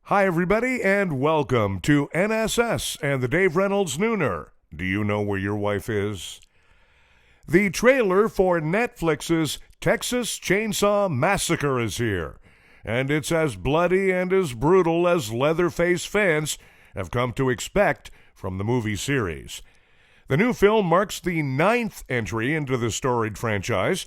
Hi, everybody, and welcome to NSS and the Dave Reynolds Nooner. Do you know where your wife is? The trailer for Netflix's Texas Chainsaw Massacre is here, and it's as bloody and as brutal as Leatherface fans have come to expect from the movie series. The new film marks the 9th entry into the storied franchise,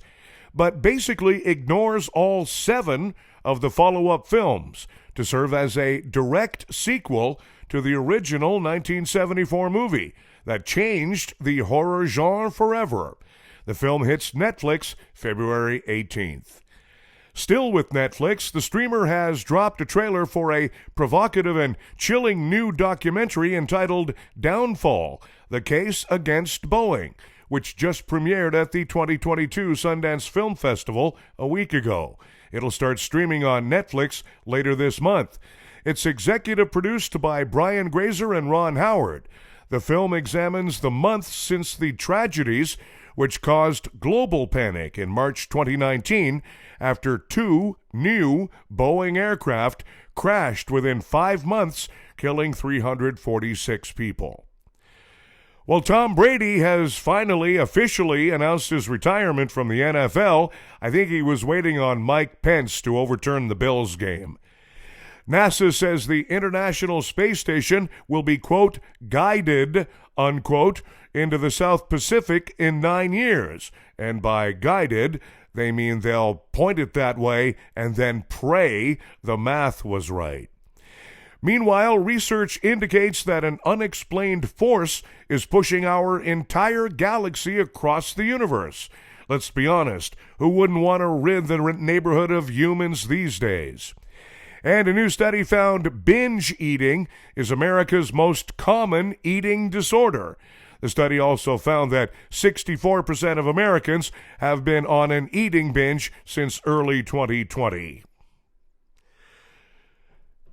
but basically ignores all 7 of the follow-up films to serve as a direct sequel to the original 1974 movie that changed the horror genre forever. The film hits Netflix February 18th. Still with Netflix, the streamer has dropped a trailer for a provocative and chilling new documentary entitled Downfall: The Case Against Boeing, which just premiered at the 2022 Sundance Film Festival a week ago. It'll start streaming on Netflix later this month. It's executive produced by Brian Grazer and Ron Howard. The film examines the months since the tragedies which caused global panic in March 2019 after 2 new Boeing aircraft crashed within 5 months, killing 346 people. Well, Tom Brady has finally officially announced his retirement from the NFL. I think he was waiting on Mike Pence to overturn the Bills game. NASA says the International Space Station will be, quote, guided, unquote, into the South Pacific in 9 years. And by guided, they mean they'll point it that way and then pray the math was right. Meanwhile, research indicates that an unexplained force is pushing our entire galaxy across the universe. Let's be honest, who wouldn't want to rid the neighborhood of humans these days? And a new study found binge eating is America's most common eating disorder. The study also found that 64% of Americans have been on an eating binge since early 2020.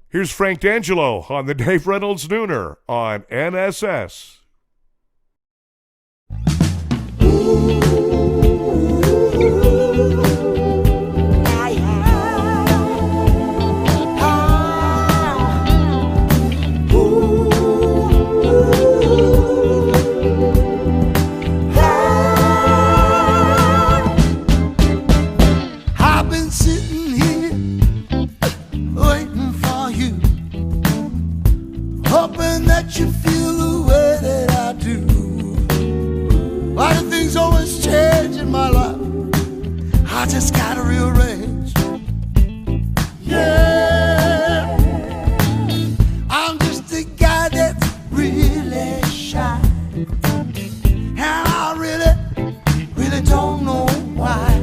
Here's Frank D'Angelo on the Dave Reynolds Nooner on NSS. I've been sitting here waiting for you, hoping that you feel the way that I do. Why do things always change in my life? I just gotta rearrange. Yeah, I'm just a guy that's really shy, and I really don't know why.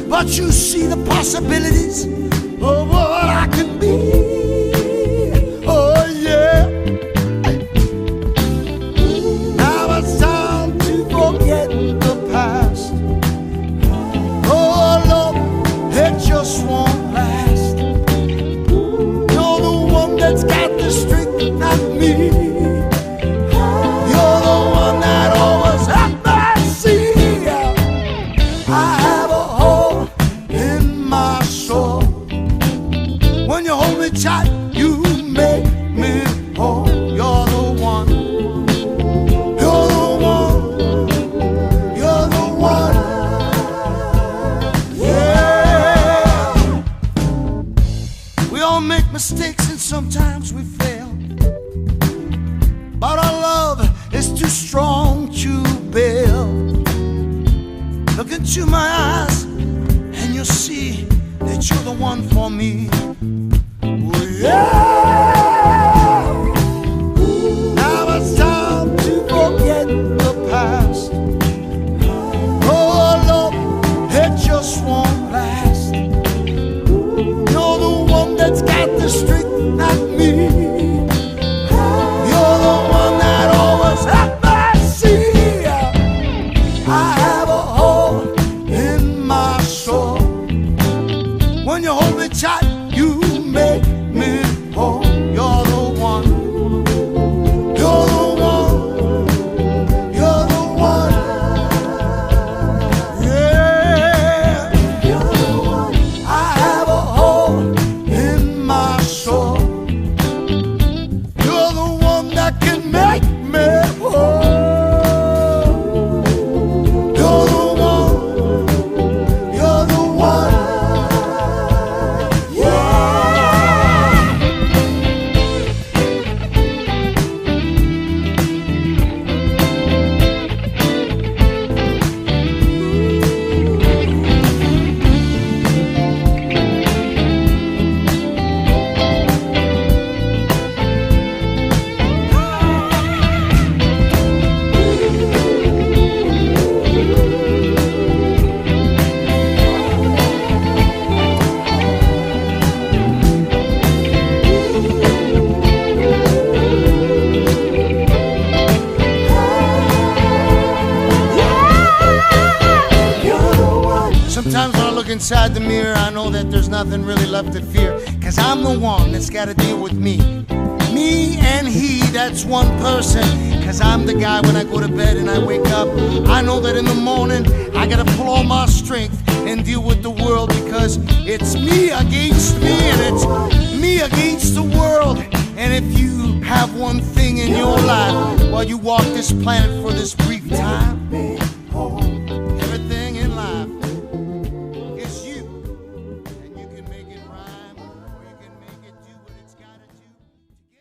But you see the possibilities of what I can be. Oh yeah. Now it's time to forget the past. Oh Lord, it just won't last. You're the one that's got the strength, not me. You're the one that always had my see. I have a hole in my soul. When you hold me tight, you make me whole. You're the one. You're the one. You're the one. Yeah. We all make mistakes and sometimes we fail, but our love is too strong to bear. Look into my eyes and you'll see that you're the one for me. Oh, yeah. Now it's time to forget the past. Oh Lord, it just won't last. You're the one that's got the strength, not me. You're the one that always had my see. I have a hole in my soul. When you hold me tight, you make me whole. inside the mirror, I know that there's nothing really left to fear. Cause I'm the one that's gotta deal with me. Me and he, that's one person. Cause I'm the guy when I go to bed and I wake up. I know that in the morning I gotta pull all my strength and deal with the world. Because it's me against me and it's me against the world. And if you have one thing in your life while you walk this planet for this brief time, everything in life is you. And you can make it rhyme or you can make it do what it's gotta do to get you.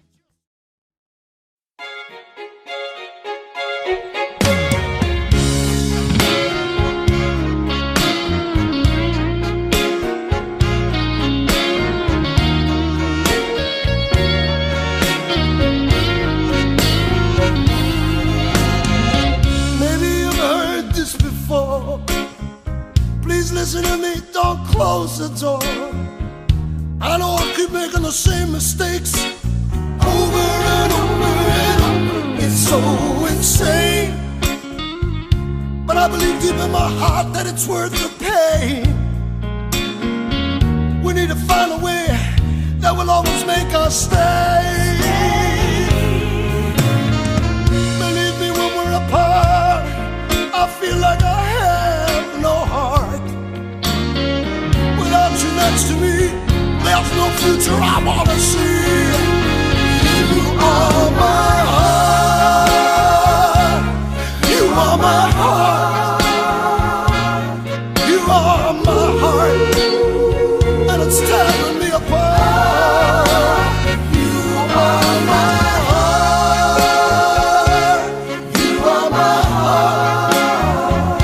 Please listen to me, don't close the door. I know I keep making the same mistakes over and over and over. It's so insane, but I believe deep in my heart that it's worth the pain. We need to find a way that will always make us stay. Believe me, when we're apart, I feel like I have no heart. Without you next to me, there's no future I wanna see. You are my heart. You are my heart. You are my heart. And it's tearing me apart. You are my heart. You are my heart.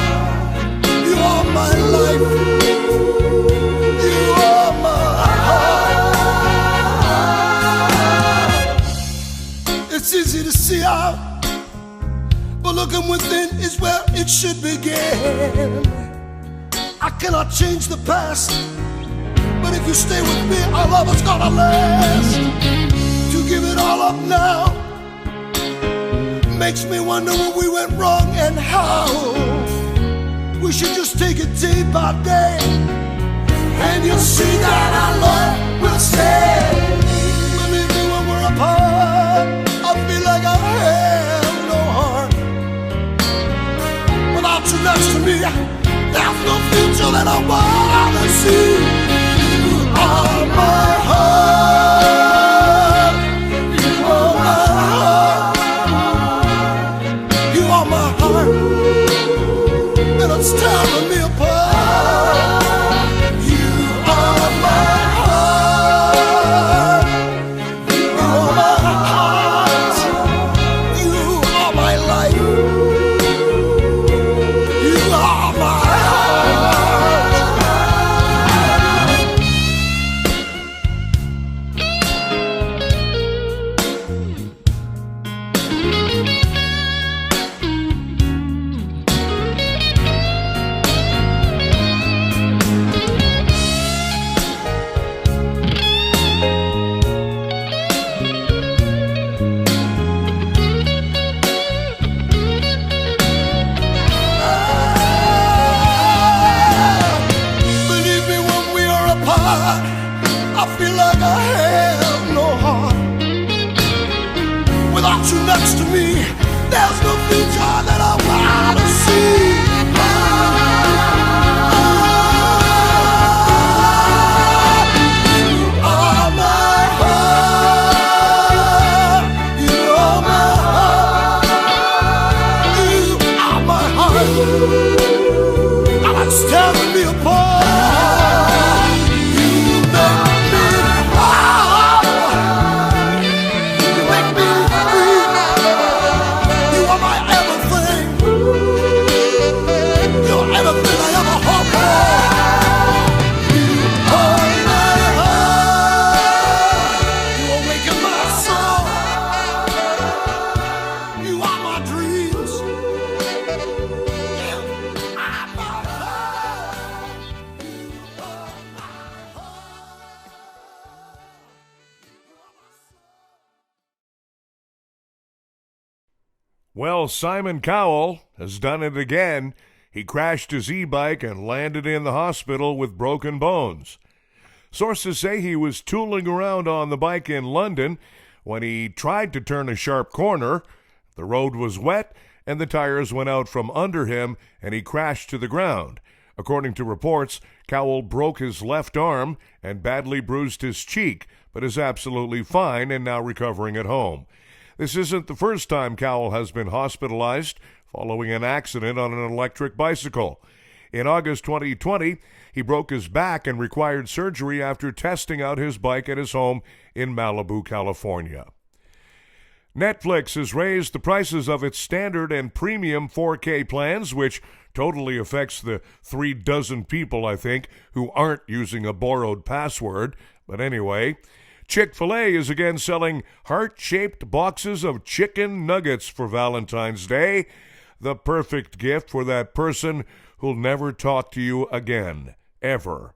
You are my life. You are my heart. It's easy to see out, but looking within is where it should begin. I cannot change the past, but if you stay with me, our love is gonna last. To give it all up now makes me wonder where we went wrong and how. We should just take it day by day, and you'll see that our love will stay. Believe me, when we're apart, I feel like I have no heart. Without you next to me, there's no future that I wanna see. You are my heart. You are my heart. You are my heart. And it's tearing me apart. You are my heart. You are my heart. You are my life. You are my Believe me, when we are apart, I feel like I have no heart. Without you next to me, there's no future that I wanna see. You are my heart. You are my heart. You are my heart. And it's tearing me apart. You make me proud. You make me free. You are my everything. You're everything I ever hoped for. You are my heart. You awaken my soul. You are my dreams. You are my heart. You are my Well, Simon Cowell has done it again. He crashed his e-bike and landed in the hospital with broken bones. Sources say he was tooling around on the bike in London when he tried to turn a sharp corner. The road was wet and the tires went out from under him and he crashed to the ground. According to reports, Cowell broke his left arm and badly bruised his cheek, but is absolutely fine and now recovering at home. This isn't the first time Cowell has been hospitalized following an accident on an electric bicycle. In August 2020, he broke his back and required surgery after testing out his bike at his home in Malibu, California. Netflix has raised the prices of its standard and premium 4K plans, which totally affects the 36 people, I think, who aren't using a borrowed password. But anyway, Chick-fil-A is again selling heart-shaped boxes of chicken nuggets for Valentine's Day, the perfect gift for that person who'll never talk to you again, ever.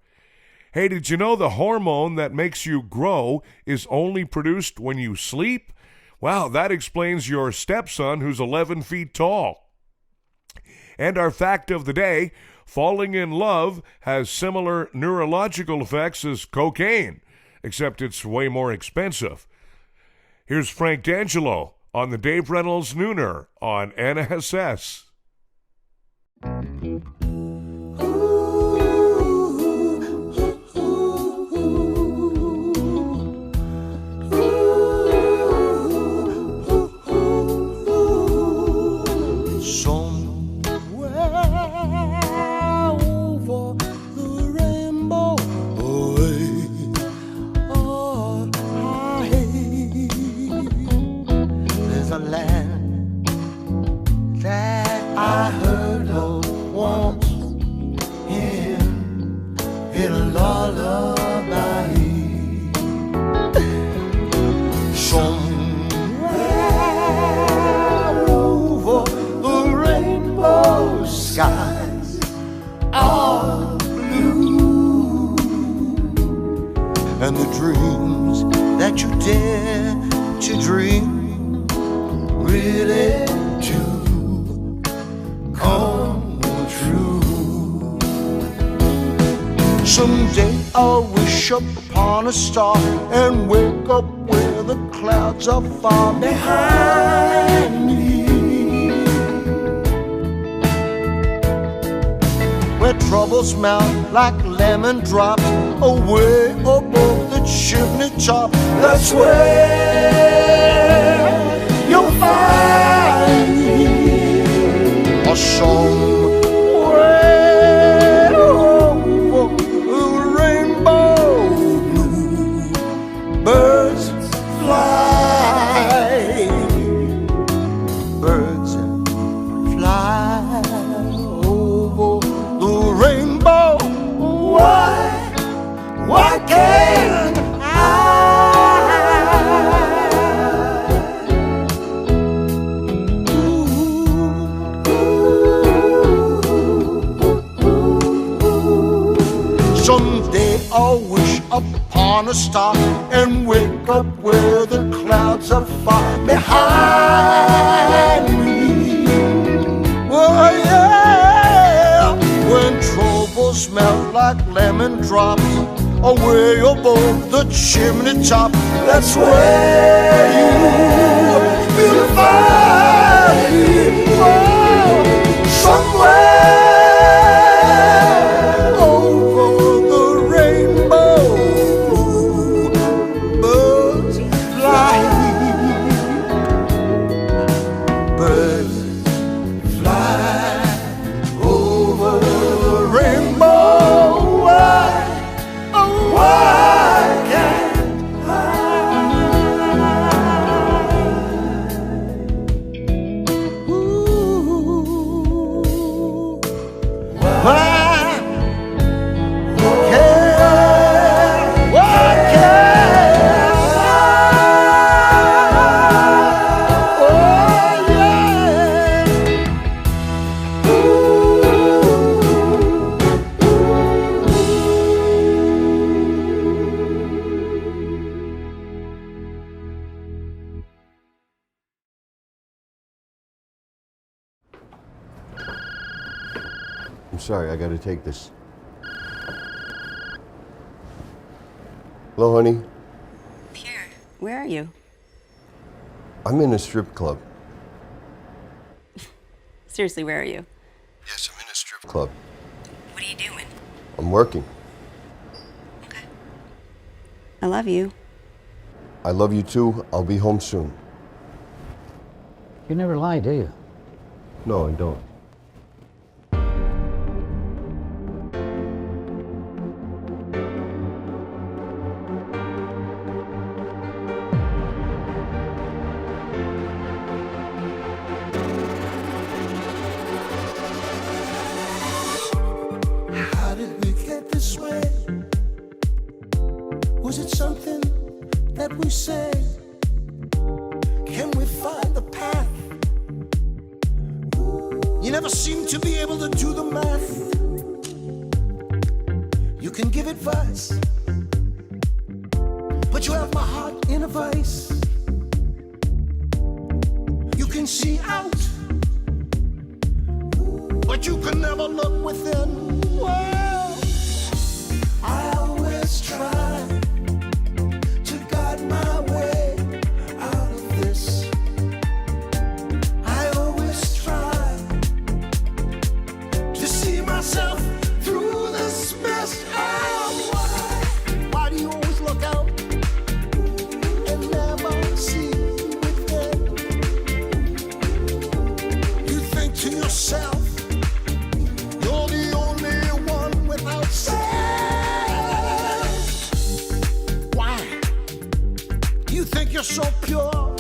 Hey, did you know the hormone that makes you grow is only produced when you sleep? Wow, that explains your stepson who's 11 feet tall. And our fact of the day, falling in love has similar neurological effects as cocaine, except it's way more expensive. Here's Frank D'Angelo on the Dave Reynolds Nooner on NSS. Skies are blue, and the dreams that you dare to dream really do come true. Someday I'll wish upon a star and wake up where the clouds are far behind me, where troubles melt like lemon drops away above the chimney top. That's where you'll find me, a somewhere over the rainbow blue. Birds fly, birds fly over the rainbow. Why can't someday I'll wish upon a star and wake up where the clouds are far behind me. Oh yeah, when troubles melt like lemon drops away above the chimney top. That's where you'll find me, oh, somewhere over the rainbow. Birds fly, birds fly over the rainbow. Why can't I? I'm sorry, I gotta take this. Hello, honey. Pierre, where are you? I'm in a strip club. Seriously, where are you? Yes, I'm in a strip club. What are you doing? I'm working. Okay. I love you. I love you too. I'll be home soon. You never lie, do you? No, I don't. How did we get this way? Was it something that we say? Can we find the path? You never seem to be able to do the math. You can give advice, but you have my heart in a vice. You can see out, but you can never look within. Well, I always try to guide my way out of this. I always try to see myself through this mess. Oh, why do you always look out and never see within? You think to yourself, you're the only one without self. Why? You think you're so pure.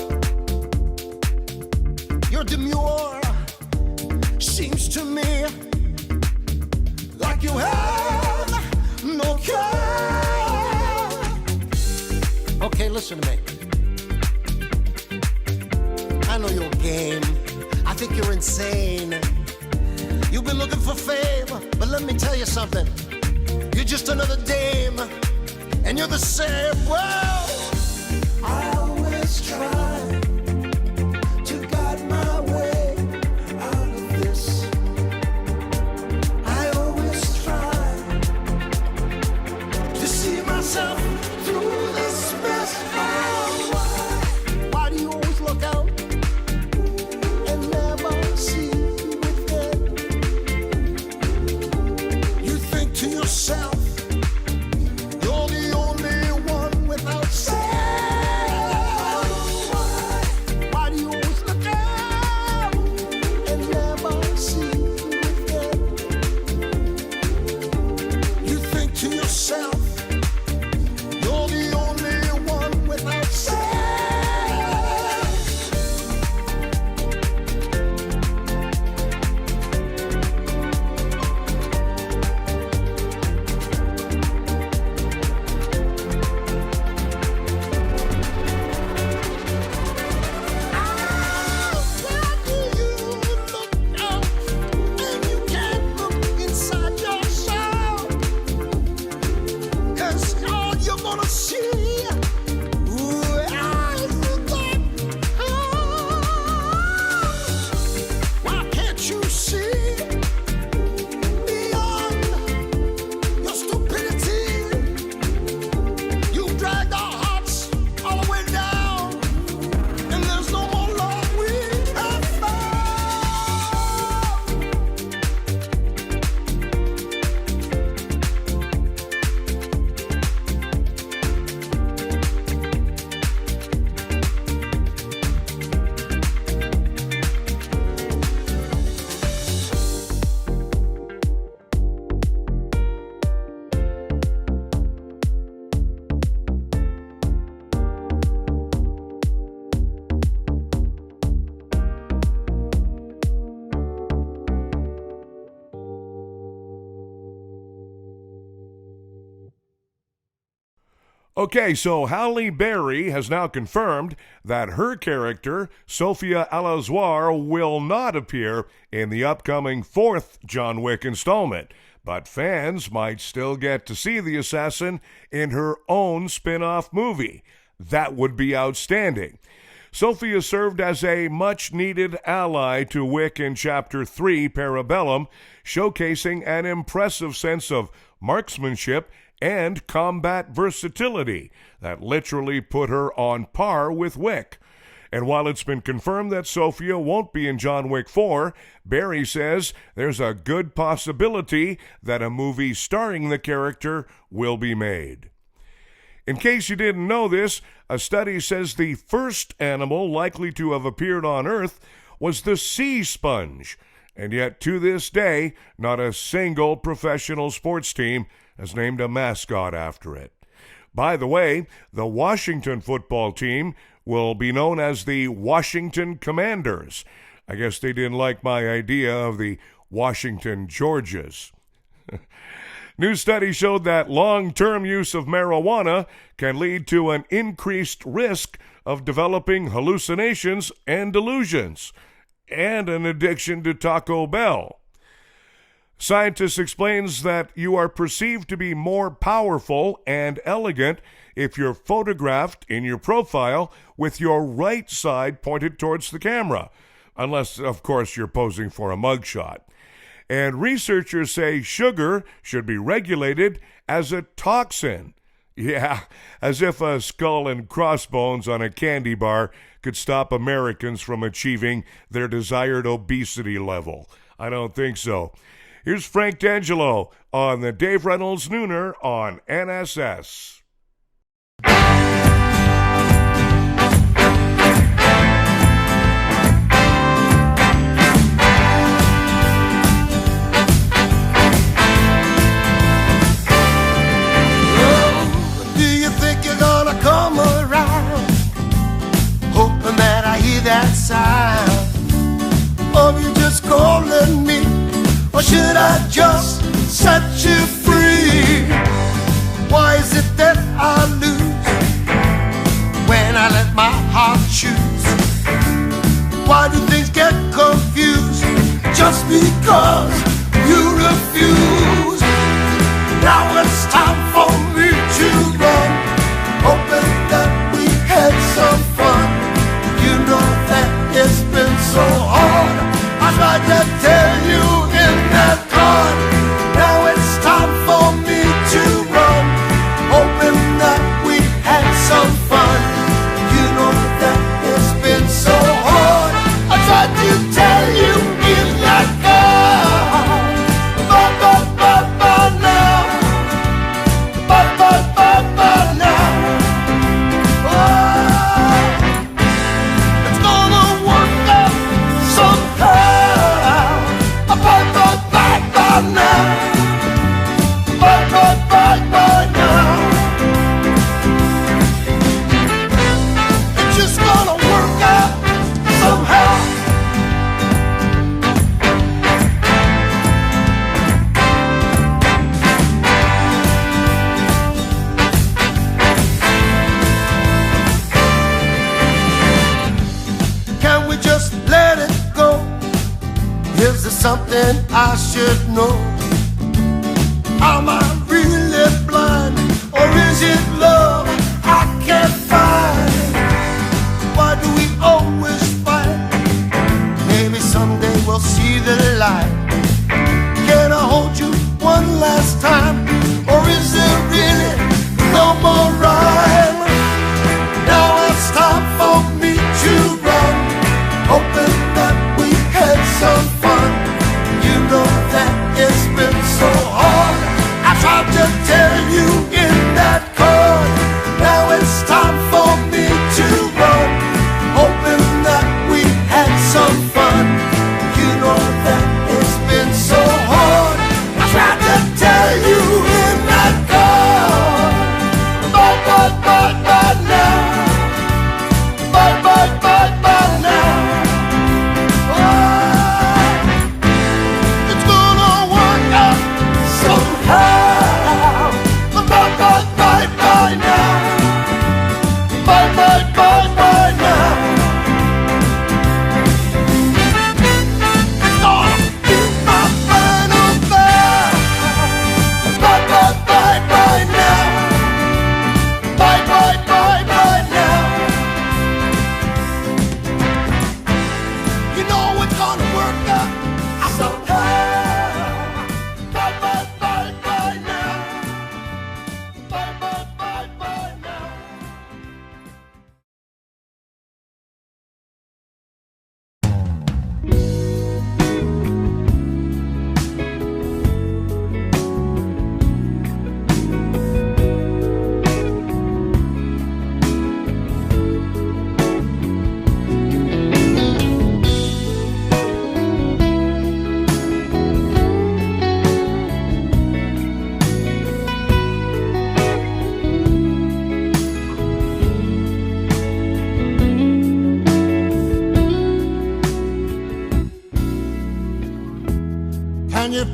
You're demure. Seems to me like you have no care. Okay, listen to me. I know your game. I think you're insane. You've been looking for fame, but let me tell you something. You're just another dame, and you're the same. Well, I always try to guide my way out of this. I always try to see myself through this mess. Oh, why do you always look out and never see within? You think to yourself, you're the only one without self. Why do you always look out and never see within? You think to yourself, you're the only one without self. Okay, so Halle Berry has now confirmed that her character, Sophia Alazoir, will not appear in the upcoming fourth John Wick installment, but fans might still get to see the assassin in her own spin-off movie. That would be outstanding. Sophia served as a much-needed ally to Wick in Chapter 3, Parabellum, showcasing an impressive sense of marksmanship and combat versatility that literally put her on par with Wick. And while it's been confirmed that Sophia won't be in John Wick 4, Barry says there's a good possibility that a movie starring the character will be made. In case you didn't know this, a study says the first animal likely to have appeared on Earth was the sea sponge, and yet to this day, not a single professional sports team has named a mascot after it. By the way, the Washington football team will be known as the Washington Commanders. I guess they didn't like my idea of the Washington Georges. New study showed that long-term use of marijuana can lead to an increased risk of developing hallucinations and delusions, and an addiction to Taco Bell. Scientists explains that you are perceived to be more powerful and elegant if you're photographed in your profile with your right side pointed towards the camera, unless, of course, you're posing for a mugshot. And researchers say sugar should be regulated as a toxin. Yeah, as if a skull and crossbones on a candy bar could stop Americans from achieving their desired obesity level. I don't think so. Here's Frank D'Angelo on the Dave Reynolds Nooner on NSS. Come around, hoping that I hear that sound of you just calling me, or should I just set you free? Why is it that I lose when I let my heart choose? Why do things get confused just because you refuse? Now it's time for me to run, hoping that we had some fun. You know that it's been so hard. I tried to tell you in that car. Now it's time for me to run, hoping that we had some fun. You know that it's been so hard. I tried to tell you in that car. Bye, bye, bye, bye now. Bye, bye, bye, bye now. Something I should know. Am I really blind, or is it love I can't find? Why do we always fight? Maybe someday we'll see the light. Can I hold you one last time, or is there really no more rhyme? Now it's time for me to run, hoping that we had some fun. You know that it's been so hard. I tried to tell you in that car.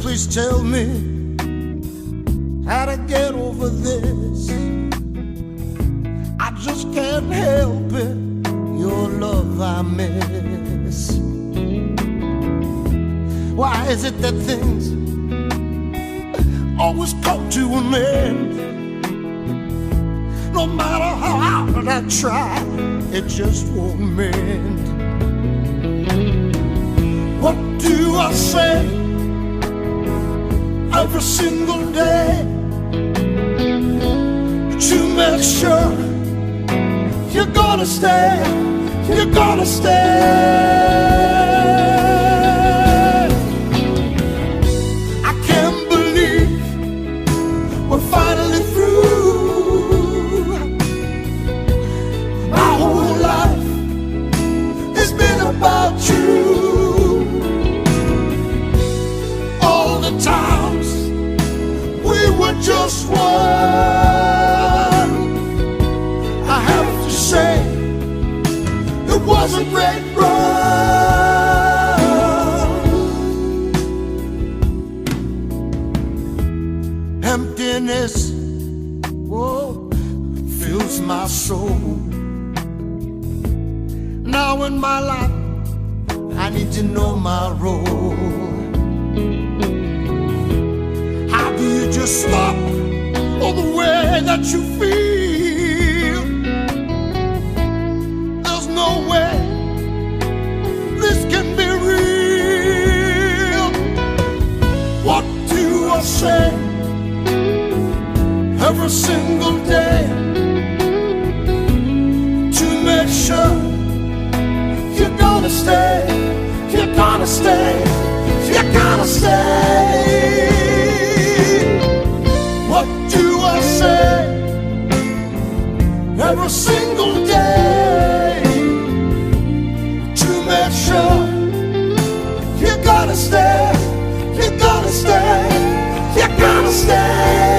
please tell me how to get over this. I just can't help it, your love I miss. Why is it that things always come to an end? No matter how hard I try, it just won't mend. What do I say every single day to make sure you're gonna stay, you're gonna stay? I can't believe we're finally through. My whole life has been about you. All the times we were just one, I have to say it was a great run. Emptiness, whoa, fills my soul. Now in my life, I need to know my role. How do you just stop all the way that you feel? There's no way this can be real. What do I say every single day to make sure you're gonna stay, you're gonna stay, you're gonna stay? What do I say every single day to make sure you're gonna stay, you're gonna stay, you're gonna stay?